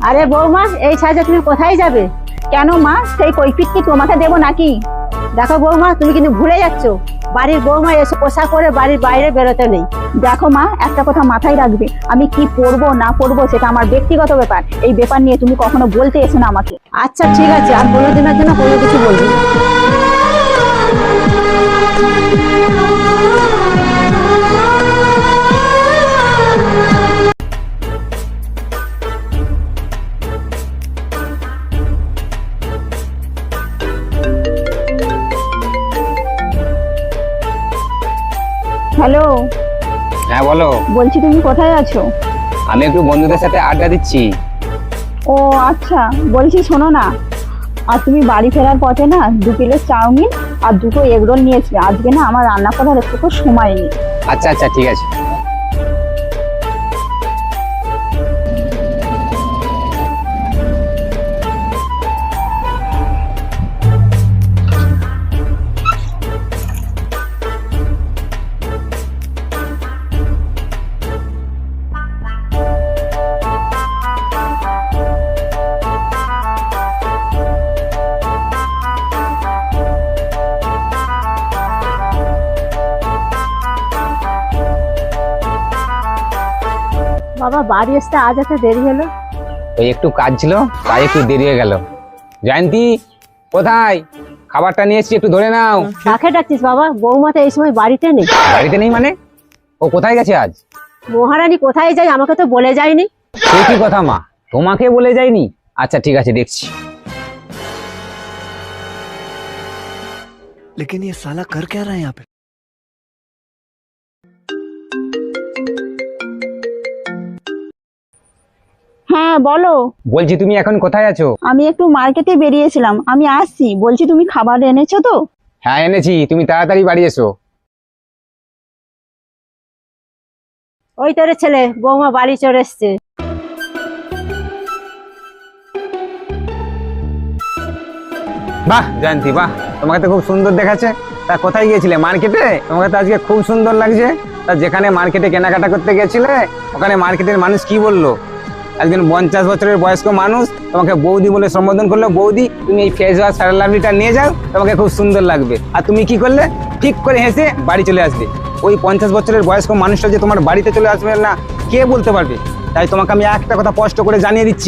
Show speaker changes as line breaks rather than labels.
আরে বৌমা, এই সাজে তুমি কোথায় যাবে?
কেন মা, সেই কৈফিয়ত কি তোমাকে দেবো নাকি?
দেখো বৌমা, তুমি কিন্তু ভুলে যাচ্ছ, বাড়ির বৌমা এসে পোশাক করে বাড়ির বাইরে বেরোতে নেই।
দেখো মা, একটা কথা মাথায় রাখবে, আমি কি পরবো না পরবো সেটা আমার ব্যক্তিগত ব্যাপার। এই ব্যাপার নিয়ে তুমি কখনো বলতে এসো না আমাকে।
আচ্ছা ঠিক আছে, আর কোনোদিনের জন্য কোনো কিছু বলবি না।
হ্যালো,
হ্যাঁ বলো।
বলছি তুমি কোথায় আছো?
আমি একটু বন্ধুদের সাথে আড্ডা দিচ্ছি।
ও আচ্ছা, বলছি শোনো না, আর তুমি বাড়ি ফেরার পথে না 2 প্লেট চাউমিন আর 2টো এগরোল নিয়েছি। আজকে না আমার রান্না করার একটু সময় নেই।
আচ্ছা আচ্ছা ঠিক আছে।
বাবা, বাড়ি আসতে আজ এত দেরি হলো?
ওই একটু কাজ ছিল, তাই একটু দেরি হয়ে গেল। জয়ন্তী কোথায়? খাবারটা নিয়ে এসেছি, একটু ধরে নাও।
কাকে ডাকছিস বাবা? বৌমা তো এই সময় বাড়িতে নেই।
বাড়িতে নেই মানে? ও কোথায় গেছে আজ?
মহারানী কোথায় যায় আমাকে তো বলে যায়নি।
সে কি কথা মা, তোমাকে বলে যায়নি? আচ্ছা ঠিক আছে, দেখছি।
लेकिन ये साला कर क्या रहा है यहाँ पे?
হ্যাঁ বলো।
বলছি তুমি এখন কোথায় আছো?
আমি একটু মার্কেটে বেরিয়েছিলাম, আমি আসছি। বলছি তুমি খাবার এনেছো তো?
হ্যাঁ এনেছি, তুমি তাড়াতাড়ি বাড়ি এসো।
ওই তোর ছেলে, বৌমা বাড়ি চলে এসছে।
বাহ জয়ন্তী বাহ, তোমাকে তো খুব সুন্দর দেখাচ্ছে। তা কোথায় গিয়েছিলে? মার্কেটে? তোমাকে তো আজকে খুব সুন্দর লাগছে। তা যেখানে মার্কেটে কেনাকাটা করতে গেছিলে, ওখানে মার্কেটের মানুষ কি বললো? একজন 50 বছরের বয়স্ক মানুষ তোমাকে বৌদি বলে সম্বোধন করলো। বৌদি, তুমি এই ফেস ওয়াশ সারা লাভলিটা নিয়ে যাও, তোমাকে খুব সুন্দর লাগবে। আর তুমি কি করলে? ঠিক করে হেসে বাড়ি চলে আসবে। ওই 50 বছরের বয়স্ক মানুষটা যে তোমার বাড়িতে চলে আসবে না, কে বলতে পারবে? তাই তোমাকে আমি একটা কথা স্পষ্ট করে জানিয়ে দিচ্ছি,